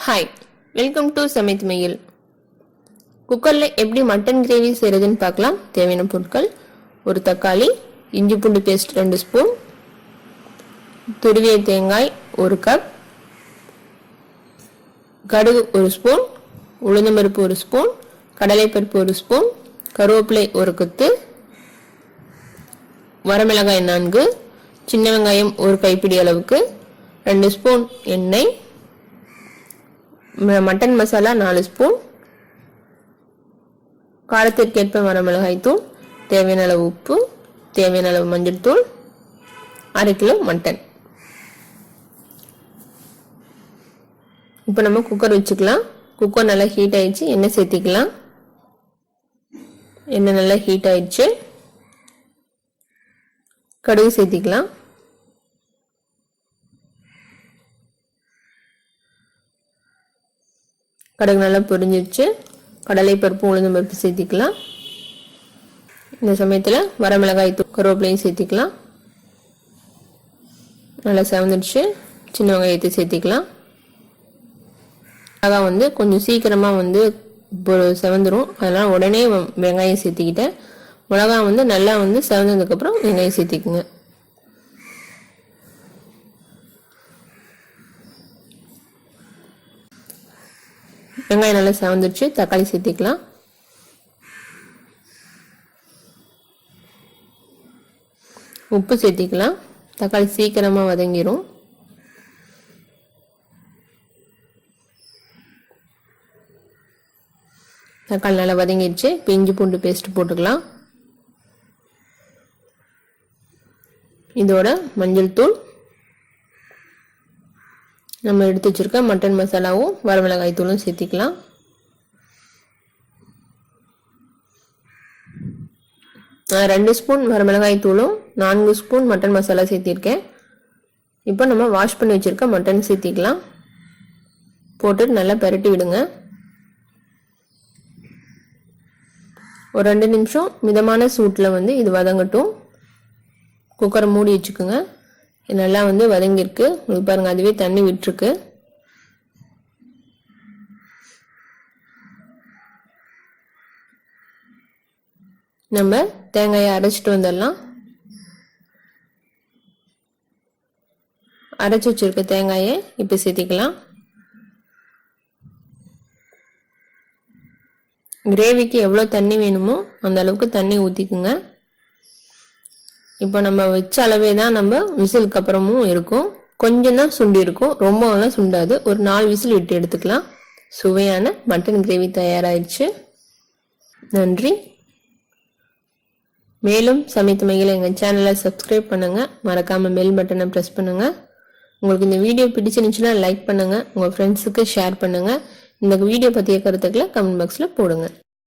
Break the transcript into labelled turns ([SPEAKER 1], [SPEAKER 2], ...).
[SPEAKER 1] Hi, welcome to சமைத் மையில். குக்கரில் எப்படி மட்டன் கிரேவி செய்கிறதுன்னு பார்க்கலாம். தேவையான பொருட்கள்: ஒரு தக்காளி, இஞ்சி பூண்டு பேஸ்ட் 2 ஸ்பூன், துருவிய தேங்காய் 1 கப், கடுகு 1 ஸ்பூன், உளுந்தம்பருப்பு 1 ஸ்பூன், கடலைப்பருப்பு 1 ஸ்பூன், கருவேப்பிலை 1 கொத்து, வரமிளகாய் 4, சின்ன வெங்காயம் 1 கைப்பிடி அளவுக்கு, 2 ஸ்பூன் எண்ணெய், மட்டன் மசாலா 4 ஸ்பூன், காரத்திற்கேற்ப வரமிளகாய் தூள், தேவையான அளவு உப்பு, தேவையான அளவு மஞ்சள் தூள், 1/2 கிலோ மட்டன். இப்போ நம்ம குக்கர் வச்சுக்கலாம். குக்கர் நல்லா ஹீட் ஆயிடுச்சு. எண்ணெய் சேர்த்திக்கலாம். எண்ணெய் நல்லா ஹீட் ஆயிடுச்சு. கடுகு சேர்த்திக்கலாம். கடுகு நல்லா பொரிஞ்சிருச்சு. கடலைப்பருப்பு உளுந்தம் பருப்பு சேர்த்திக்கலாம். இந்த சமயத்தில் வரமிளகாய் தூள், கருவேப்பிலையும் சேர்த்திக்கலாம். நல்லா செவந்துடுச்சு. சின்ன வெங்காயத்தை சேர்த்திக்கலாம். மிளகாய் கொஞ்சம் சீக்கிரமாக செவந்துடும். அதனால் உடனே வெங்காயம் சேர்த்திக்கிட்டேன். மிளகாய் நல்லா செவந்ததுக்கப்புறம் வெங்காயம் சேர்த்திக்குங்க. வெங்காயம் நல்லா செவந்துடுச்சு. தக்காளி சேர்த்திக்கலாம். உப்பு சேர்த்திக்கலாம். தக்காளி சீக்கிரமாக வதங்கிடும். தக்காளி நல்லா வதங்கிடுச்சு. இப்போ இஞ்சி பூண்டு பேஸ்ட் போட்டுக்கலாம். இதோட மஞ்சள் தூள், நம்ம எடுத்து வச்சிருக்க மட்டன் மசாலாவும் வரமிளகாய் தூளும் சேர்த்திக்கலாம். நான் 2 ஸ்பூன் வரமிளகாய் தூளும் 4 ஸ்பூன் மட்டன் மசாலா சேர்த்திருக்கேன். இப்போ நம்ம வாஷ் பண்ணி வச்சிருக்க மட்டன் சேர்த்திக்கலாம். போட்டு நல்லா பரட்டி விடுங்க. ஒரு 2 நிமிஷம் மிதமான சூட்டில் இது வதங்கட்டும். குக்கரை மூடி வச்சுக்கோங்க. நல்லா வதங்கிருக்கு. உங்களுக்கு பாருங்க, அதுவே தண்ணி விட்டுருக்கு. நம்ம தேங்காயை அரைச்சிட்டு வந்துடலாம். அரைச்சி வச்சிருக்க தேங்காயை இப்போ சேர்த்திக்கலாம். கிரேவிக்கு எவ்வளோ தண்ணி வேணுமோ அந்த அளவுக்கு தண்ணி ஊற்றிக்குங்க. இப்போ நம்ம வச்ச அளவே தான் நம்ம விசிலுக்கு அப்புறமும் இருக்கும். கொஞ்சம் தான் சுண்டி இருக்கும், ரொம்பலாம் சுண்டாது. ஒரு 4 விசில் விட்டு எடுத்துக்கலாம். சுவையான மட்டன் கிரேவி தயாராகிடுச்சு. நன்றி. மேலும் சமைத்த மையில் எங்கள் சேனலை சப்ஸ்கிரைப் பண்ணுங்கள். மறக்காமல் பெல் பட்டனை ப்ரெஸ் பண்ணுங்கள். உங்களுக்கு இந்த வீடியோ பிடிச்சிருந்துச்சுன்னா லைக் பண்ணுங்கள். உங்கள் ஃப்ரெண்ட்ஸுக்கு ஷேர் பண்ணுங்கள். இந்த வீடியோ பற்றிய கருத்துக்களை கமெண்ட் பாக்ஸில் போடுங்க.